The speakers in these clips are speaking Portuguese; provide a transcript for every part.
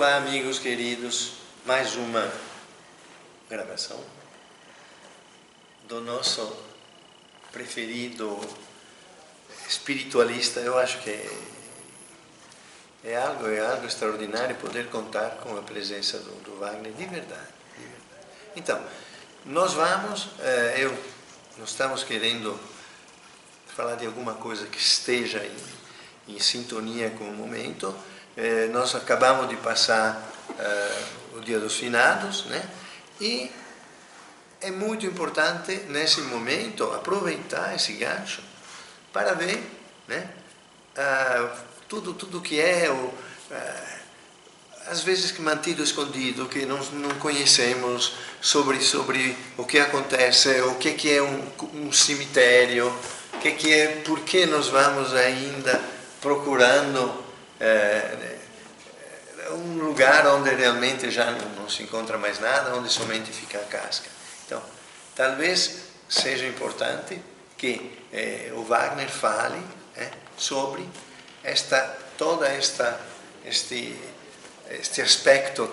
Olá, amigos queridos, mais uma gravação do nosso preferido espiritualista. Eu acho que é algo extraordinário poder contar com a presença do Wagner, de verdade. Então, nós estamos querendo falar de alguma coisa que esteja em sintonia com o momento. Nós acabamos de passar o Dia dos Finados, né? E é muito importante nesse momento aproveitar esse gancho para ver, né? Tudo que às vezes que mantido escondido, que não conhecemos sobre o que acontece, o que é um cemitério, por que nós vamos ainda procurando um lugar onde realmente já não se encontra mais nada, onde somente fica a casca. Então, talvez seja importante que o Wagner fale sobre todo este aspecto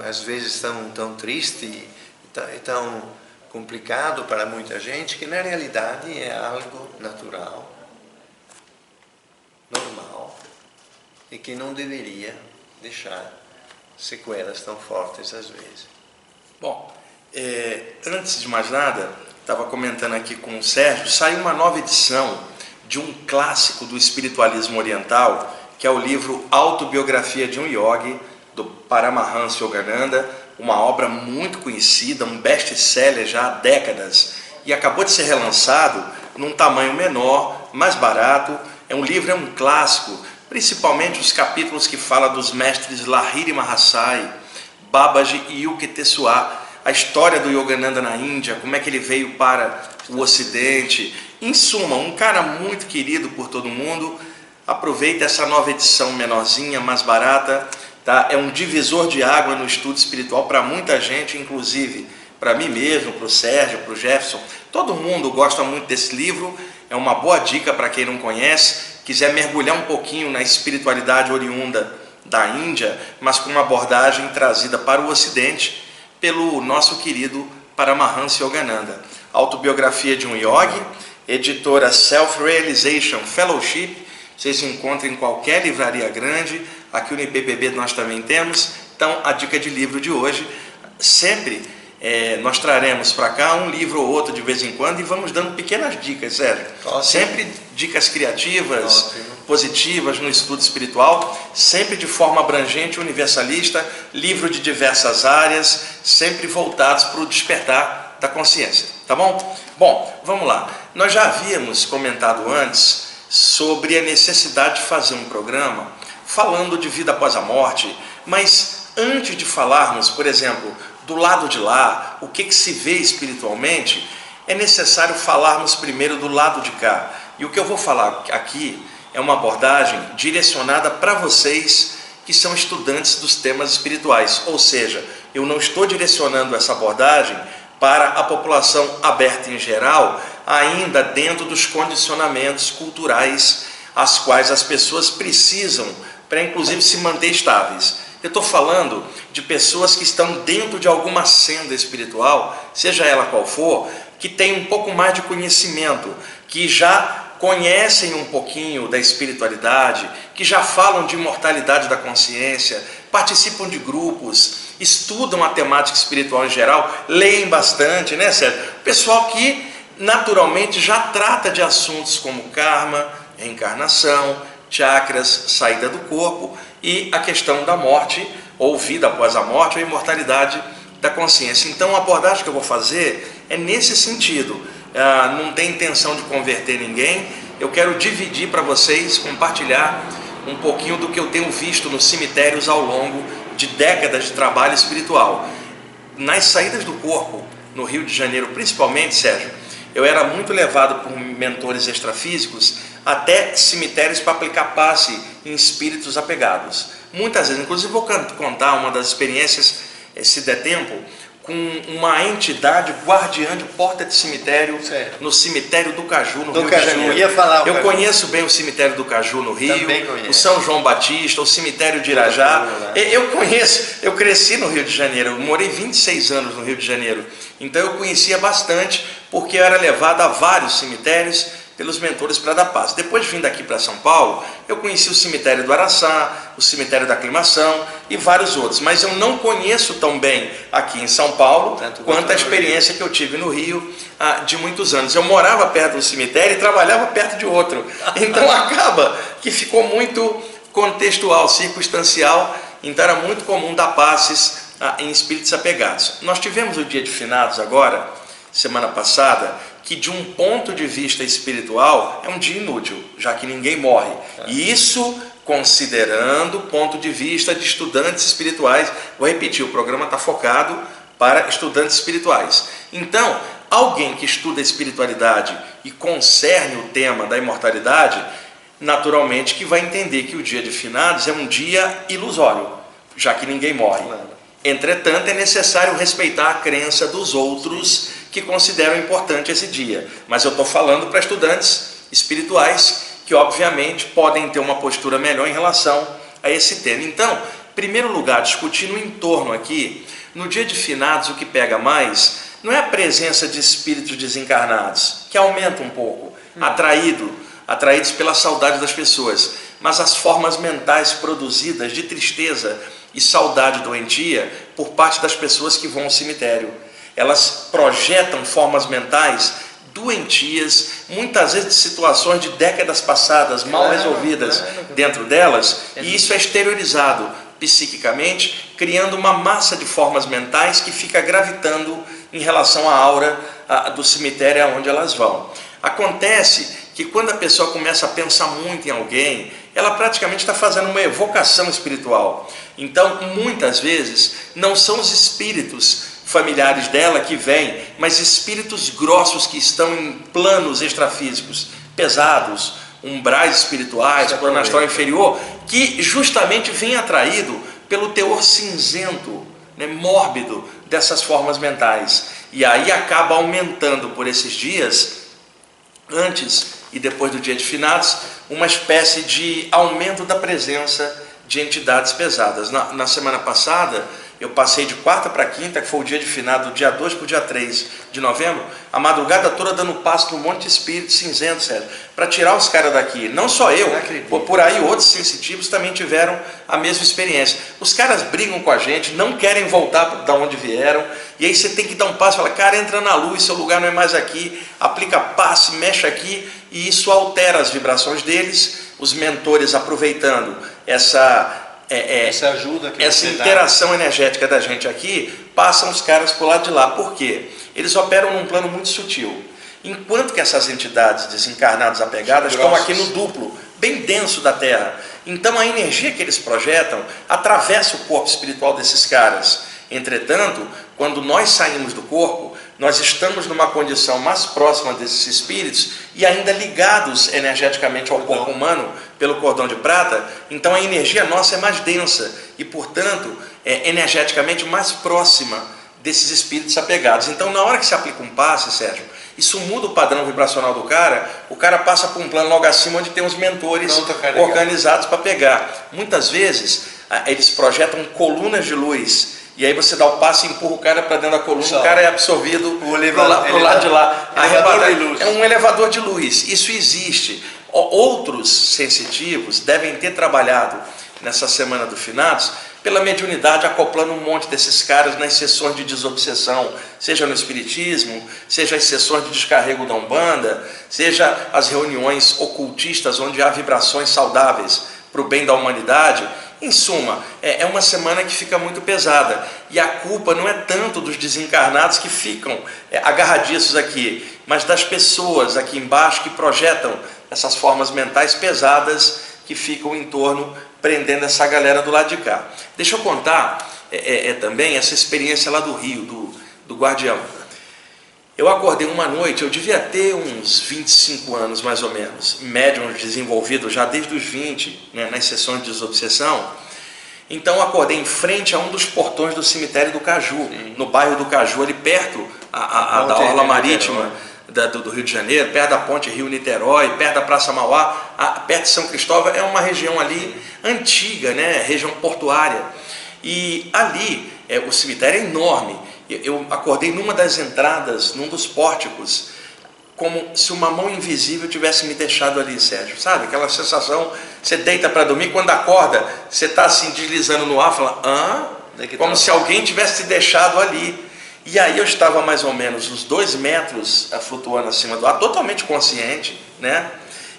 às vezes tão triste e tão complicado para muita gente, que na realidade é algo natural, normal, e que não deveria deixar sequelas tão fortes às vezes. Bom, antes de mais nada, estava comentando aqui com o Sérgio, saiu uma nova edição de um clássico do espiritualismo oriental, que é o livro Autobiografia de um Yogi, do Paramahansa Yogananda, uma obra muito conhecida, um best-seller já há décadas, e acabou de ser relançado num tamanho menor, mais barato. É um clássico, principalmente os capítulos que falam dos mestres Lahiri Mahasaya, Babaji e Uk Tessuah, a história do Yogananda na Índia, como é que ele veio para o Ocidente. Em suma, um cara muito querido por todo mundo. Aproveita essa nova edição menorzinha, mais barata, tá? É um divisor de água no estudo espiritual para muita gente, inclusive para mim mesmo, para o Sérgio, para o Jefferson. Todo mundo gosta muito desse livro, é uma boa dica para quem não conhece, quiser mergulhar um pouquinho na espiritualidade oriunda da Índia, mas com uma abordagem trazida para o Ocidente pelo nosso querido Paramahansa Yogananda. Autobiografia de um Yogi, editora Self-Realization Fellowship. Vocês encontram em qualquer livraria grande, aqui no IPPB nós também temos. Então, a dica de livro de hoje, sempre nós traremos para cá um livro ou outro de vez em quando e vamos dando pequenas dicas, Sérgio. Ótimo. Sempre dicas criativas, ótimo, positivas no estudo espiritual, sempre de forma abrangente, universalista, livro de diversas áreas, sempre voltados para o despertar da consciência, tá bom? Bom, vamos lá. Nós já havíamos comentado antes sobre a necessidade de fazer um programa falando de vida após a morte, mas antes de falarmos, por exemplo, do lado de lá, o que se vê espiritualmente, é necessário falarmos primeiro do lado de cá. E o que eu vou falar aqui é uma abordagem direcionada para vocês que são estudantes dos temas espirituais, ou seja, eu não estou direcionando essa abordagem para a população aberta em geral, ainda dentro dos condicionamentos culturais às quais as pessoas precisam para inclusive se manter estáveis. Eu estou falando de pessoas que estão dentro de alguma senda espiritual, seja ela qual for, que tem um pouco mais de conhecimento, que já conhecem um pouquinho da espiritualidade, que já falam de imortalidade da consciência, participam de grupos, estudam a temática espiritual em geral, leem bastante, né, Sérgio? Pessoal que naturalmente já trata de assuntos como karma, reencarnação, chakras, saída do corpo e a questão da morte, ou vida após a morte, ou imortalidade da consciência. Então a abordagem que eu vou fazer é nesse sentido. Não tem intenção de converter ninguém, eu quero dividir para vocês, compartilhar um pouquinho do que eu tenho visto nos cemitérios ao longo de décadas de trabalho espiritual. Nas saídas do corpo, no Rio de Janeiro principalmente, Sérgio, eu era muito levado por mentores extrafísicos até cemitérios para aplicar passe em espíritos apegados. Muitas vezes, inclusive vou contar uma das experiências, se der tempo, com uma entidade guardiã de porta de cemitério, certo, no cemitério do Caju, no do Rio Caju. de Janeiro. Eu ia falar o Eu Caju. conheço bem o cemitério do Caju no Rio, Também conheço. o São João Batista, o cemitério de Irajá. Eu conheço, eu cresci no Rio de Janeiro, eu morei 26 anos no Rio de Janeiro, então eu conhecia bastante, porque eu era levado a vários cemitérios pelos mentores para dar paz. Depois de vir daqui para São Paulo, eu conheci o cemitério do Araçá, o cemitério da Aclimação e vários outros, mas eu não conheço tão bem aqui em São Paulo quanto a experiência que eu tive no Rio de muitos anos. Eu morava perto do cemitério e trabalhava perto de outro, então acaba que ficou muito contextual, circunstancial, então era muito comum dar passes em espíritos apegados. Nós tivemos o dia de finados agora, semana passada, que de um ponto de vista espiritual é um dia inútil, já que ninguém morre. E isso considerando o ponto de vista de estudantes espirituais. Vou repetir, o programa está focado para estudantes espirituais. Então, alguém que estuda espiritualidade e concerne o tema da imortalidade, naturalmente que vai entender que o dia de finados é um dia ilusório, já que ninguém morre. Entretanto, é necessário respeitar a crença dos outros que consideram importante esse dia. Mas eu estou falando para estudantes espirituais que, obviamente, podem ter uma postura melhor em relação a esse tema. Então, em primeiro lugar, discutindo o entorno aqui, no dia de finados, o que pega mais não é a presença de espíritos desencarnados, que aumenta um pouco, atraídos pela saudade das pessoas, mas as formas mentais produzidas de tristeza e saudade doentia por parte das pessoas que vão ao cemitério. Elas projetam formas mentais doentias, muitas vezes de situações de décadas passadas, mal resolvidas dentro delas, e isso é exteriorizado psiquicamente, criando uma massa de formas mentais que fica gravitando em relação à aura do cemitério aonde elas vão. Acontece que quando a pessoa começa a pensar muito em alguém, ela praticamente está fazendo uma evocação espiritual. Então, muitas vezes, não são os espíritos familiares dela que vêm, mas espíritos grossos que estão em planos extrafísicos, pesados, umbrais espirituais, plano astral inferior, que justamente vem atraído pelo teor cinzento, mórbido dessas formas mentais. E aí acaba aumentando por esses dias, antes e depois do dia de finados, uma espécie de aumento da presença de entidades pesadas. Na semana passada, eu passei de quarta para quinta, que foi o dia de finado, do dia 2 para o dia 3 de novembro, a madrugada toda dando passo no monte de espírito cinzento, Sérgio, para tirar os caras daqui. Não só eu, por aí outros sensitivos também tiveram a mesma experiência. Os caras brigam com a gente, não querem voltar da onde vieram, e aí você tem que dar um passo, fala, cara, entra na luz, seu lugar não é mais aqui, aplica passe, mexe aqui, e isso altera as vibrações deles, os mentores aproveitando essa ajuda que essa interação energética da gente aqui, passam os caras para o lado de lá. Por quê? Eles operam num plano muito sutil. Enquanto que essas entidades desencarnadas apegadas estão aqui no duplo, bem denso da Terra. Então a energia que eles projetam atravessa o corpo espiritual desses caras. Entretanto, quando nós saímos do corpo, nós estamos numa condição mais próxima desses espíritos e ainda ligados energeticamente ao corpo humano pelo cordão de prata, então a energia nossa é mais densa e, portanto, energeticamente mais próxima desses espíritos apegados. Então, na hora que se aplica um passe, Sérgio, isso muda o padrão vibracional do cara, o cara passa por um plano logo acima onde tem os mentores organizados para pegar. Muitas vezes, eles projetam colunas de luz, e aí você dá o passe e empurra o cara para dentro da coluna, o cara é absorvido para o lado de lá. É um elevador de luz. Isso existe. Outros sensitivos devem ter trabalhado nessa semana do finados pela mediunidade, acoplando um monte desses caras nas sessões de desobsessão, seja no espiritismo, seja as sessões de descarrego da Umbanda, seja as reuniões ocultistas onde há vibrações saudáveis para o bem da humanidade. Em suma, é uma semana que fica muito pesada, e a culpa não é tanto dos desencarnados que ficam agarradiços aqui, mas das pessoas aqui embaixo que projetam essas formas mentais pesadas que ficam em torno, prendendo essa galera do lado de cá. Deixa eu contar também essa experiência lá do Rio, do Guardião. Eu acordei uma noite, eu devia ter uns 25 anos mais ou menos, médium desenvolvido já desde os 20, nas sessões de desobsessão, Então eu acordei em frente a um dos portões do cemitério do Caju, no bairro do Caju, ali perto da orla marítima do Rio de Janeiro, perto da ponte Rio-Niterói, perto da Praça Mauá, perto de São Cristóvão. É uma região ali antiga, né? Região portuária. E ali, o cemitério é enorme. Eu acordei numa das entradas, num dos pórticos, como se uma mão invisível tivesse me deixado ali, Sérgio, sabe? Aquela sensação, você deita para dormir, quando acorda, você está assim deslizando no ar, fala, como se alguém tivesse te deixado ali. E aí eu estava mais ou menos uns 2 metros flutuando acima do ar, totalmente consciente, né?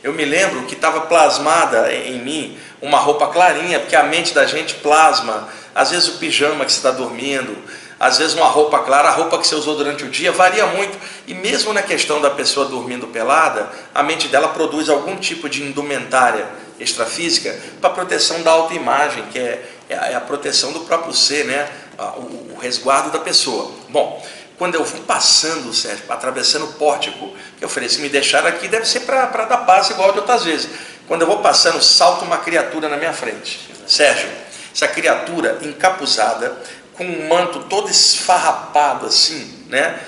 Eu me lembro que estava plasmada em mim uma roupa clarinha, porque a mente da gente plasma, às vezes o pijama que você está dormindo, às vezes uma roupa clara, a roupa que você usou durante o dia, varia muito. E mesmo na questão da pessoa dormindo pelada, a mente dela produz algum tipo de indumentária extrafísica para proteção da autoimagem, que é a proteção do próprio ser, né? O resguardo da pessoa. Bom, quando eu vou passando, Sérgio, atravessando o pórtico, eu falei, se me deixar aqui deve ser para dar paz igual de outras vezes. Quando eu vou passando, salta uma criatura na minha frente. Sérgio, essa criatura encapuzada, com um manto todo esfarrapado assim, né?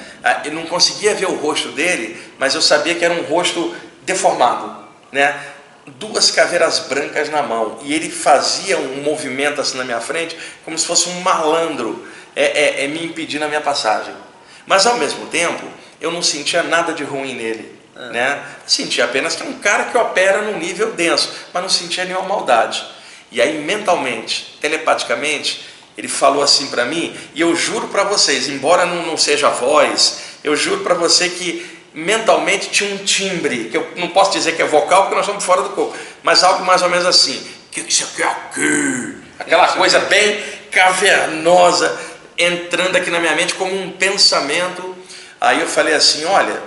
Eu não conseguia ver o rosto dele, mas eu sabia que era um rosto deformado, né? 2 caveiras brancas na mão, e ele fazia um movimento assim na minha frente, como se fosse um malandro, me impedindo a minha passagem. Mas ao mesmo tempo, eu não sentia nada de ruim nele, né? Sentia apenas que é um cara que opera num nível denso, mas não sentia nenhuma maldade. E aí mentalmente, telepaticamente, ele falou assim para mim, e eu juro para vocês, embora não seja voz, eu juro para você que mentalmente tinha um timbre, que eu não posso dizer que é vocal, porque nós estamos fora do corpo, mas algo mais ou menos assim, que isso aqui é aqui, aquela coisa bem cavernosa, entrando aqui na minha mente como um pensamento. Aí eu falei assim, olha,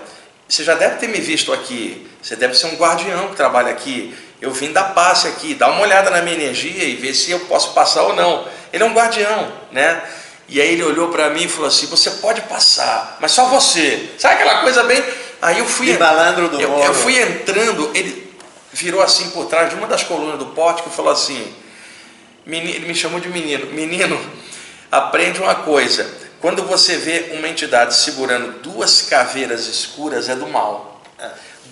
você já deve ter me visto aqui, você deve ser um guardião que trabalha aqui, eu vim dar passe aqui, dá uma olhada na minha energia e ver se eu posso passar ou não. Ele é um guardião, né? E aí ele olhou para mim e falou assim, você pode passar, mas só você. Sabe aquela coisa bem... Aí eu fui... eu fui entrando, ele virou assim por trás de uma das colunas do pórtico e falou assim, ele me chamou de menino, menino, aprende uma coisa, quando você vê uma entidade segurando 2 caveiras escuras, é do mal.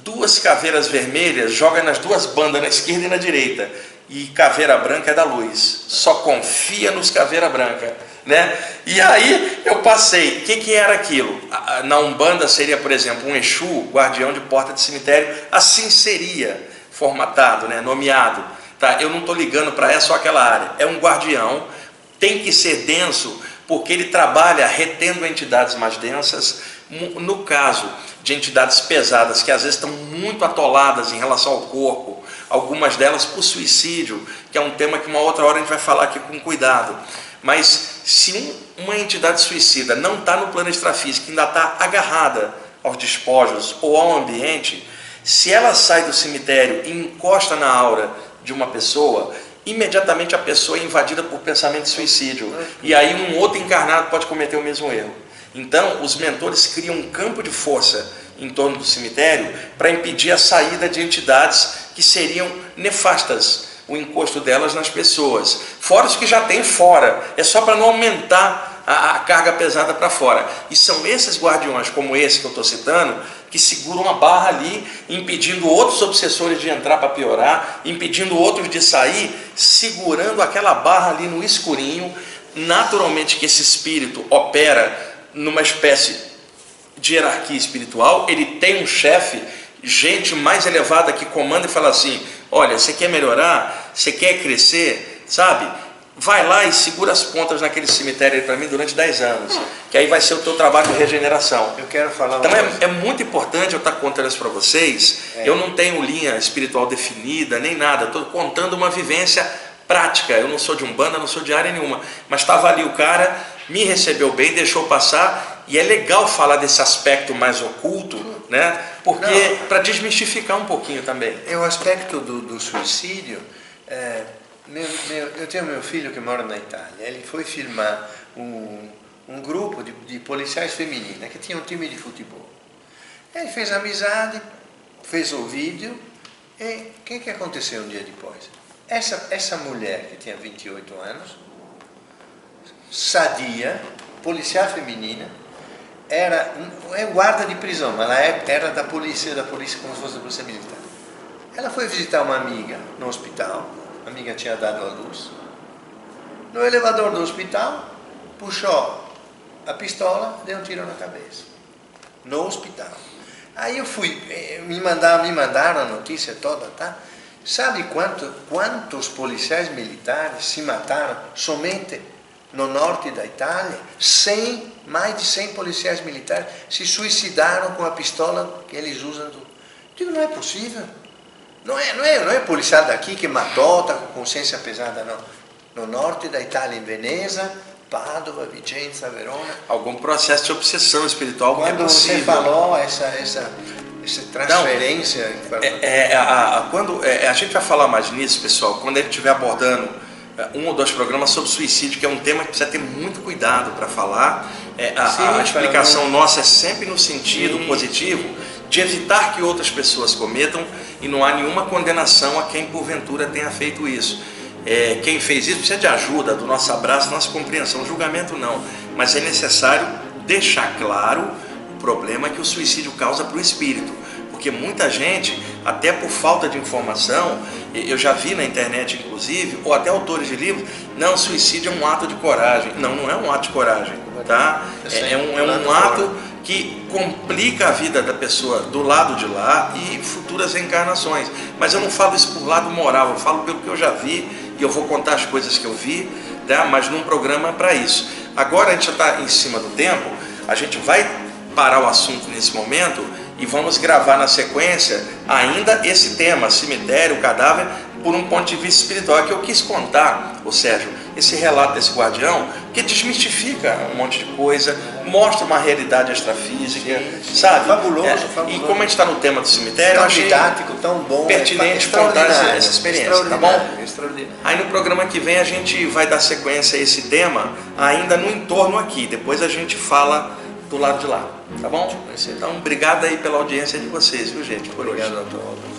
2 caveiras vermelhas, joga nas 2 bandas, na esquerda e na direita. E caveira branca é da luz. Só confia nos caveira branca, né? E aí eu passei. O que era aquilo? Na Umbanda seria, por exemplo, um Exu, guardião de porta de cemitério. Assim seria formatado, né? Nomeado. Tá? Eu não estou ligando para essa ou aquela área. É um guardião. Tem que ser denso, porque ele trabalha retendo entidades mais densas. No caso de entidades pesadas, que às vezes estão muito atoladas em relação ao corpo, algumas delas por suicídio, que é um tema que uma outra hora a gente vai falar aqui com cuidado. Mas se uma entidade suicida não está no plano extrafísico, ainda está agarrada aos despojos ou ao ambiente, se ela sai do cemitério e encosta na aura de uma pessoa, imediatamente a pessoa é invadida por pensamento de suicídio. E aí um outro encarnado pode cometer o mesmo erro. Então, os mentores criam um campo de força em torno do cemitério para impedir a saída de entidades que seriam nefastas, o encosto delas nas pessoas. Fora os que já tem fora, é só para não aumentar a carga pesada para fora. E são esses guardiões, como esse que eu estou citando, que seguram a barra ali, impedindo outros obsessores de entrar para piorar, impedindo outros de sair, segurando aquela barra ali no escurinho. Naturalmente que esse espírito opera numa espécie de hierarquia espiritual, ele tem um chefe, gente mais elevada que comanda e fala assim, olha, você quer melhorar, você quer crescer, sabe? Vai lá e segura as pontas naquele cemitério para mim durante 10 anos, que aí vai ser o teu trabalho de regeneração. Eu quero falar então é muito importante eu estar contando isso para vocês. Eu não tenho linha espiritual definida, nem nada, estou contando uma vivência prática. Eu não sou de Umbanda, não sou de área nenhuma, mas estava ali o cara, me recebeu bem, deixou passar, e é legal falar desse aspecto mais oculto, né? Porque para desmistificar um pouquinho também. É o aspecto do suicídio. Eu tenho meu filho que mora na Itália. Ele foi filmar um grupo de policiais femininas que tinha um time de futebol. Ele fez amizade, fez o vídeo, e o que aconteceu um dia depois? Essa mulher que tinha 28 anos, sadia, policial feminina, era guarda de prisão, ela era da polícia como se fosse da polícia militar. Ela foi visitar uma amiga no hospital, a amiga tinha dado à luz. No elevador do hospital, puxou a pistola, deu um tiro na cabeça. No hospital. Aí eu fui, me mandaram a notícia toda, tá? Sabe quantos policiais militares se mataram somente no norte da Itália? Mais de 100 policiais militares se suicidaram com a pistola que eles usam. Eu digo, não é possível. Não é policial daqui que matou, está com consciência pesada, não. No norte da Itália, em Veneza, Padova, Vicenza, Verona. Algum processo de obsessão espiritual. Quando você falou essa transferência... Quando a gente vai falar mais nisso, pessoal, quando a gente estiver abordando um ou dois programas sobre suicídio, que é um tema que precisa ter muito cuidado para falar. A explicação nossa é sempre no sentido positivo de evitar que outras pessoas cometam, e não há nenhuma condenação a quem porventura tenha feito isso. Quem fez isso precisa de ajuda, do nosso abraço, da nossa compreensão. Julgamento não, mas é necessário deixar claro o problema que o suicídio causa para o espírito, porque muita gente, até por falta de informação, eu já vi na internet inclusive, ou até autores de livros, não, suicídio é um ato de coragem. Não é um ato de coragem, tá? É um ato que complica a vida da pessoa do lado de lá e futuras reencarnações. Mas eu não falo isso por lado moral, eu falo pelo que eu já vi, e eu vou contar as coisas que eu vi, tá? Mas num programa para isso. Agora a gente já está em cima do tempo, a gente vai parar o assunto nesse momento e vamos gravar na sequência ainda esse tema, cemitério, cadáver, por um ponto de vista espiritual, que eu quis contar, Sérgio, esse relato desse guardião, que desmistifica um monte de coisa, mostra uma realidade extrafísica, sabe? Fabuloso. E como a gente está no tema do cemitério, tão eu achei didático, tão bom, pertinente contar essa experiência, tá bom? Extraordinário. Aí no programa que vem a gente vai dar sequência a esse tema, ainda no entorno aqui, depois a gente fala do lado de lá, tá bom? Então, obrigado aí pela audiência de vocês, viu, gente? Por hoje. Obrigado a todos.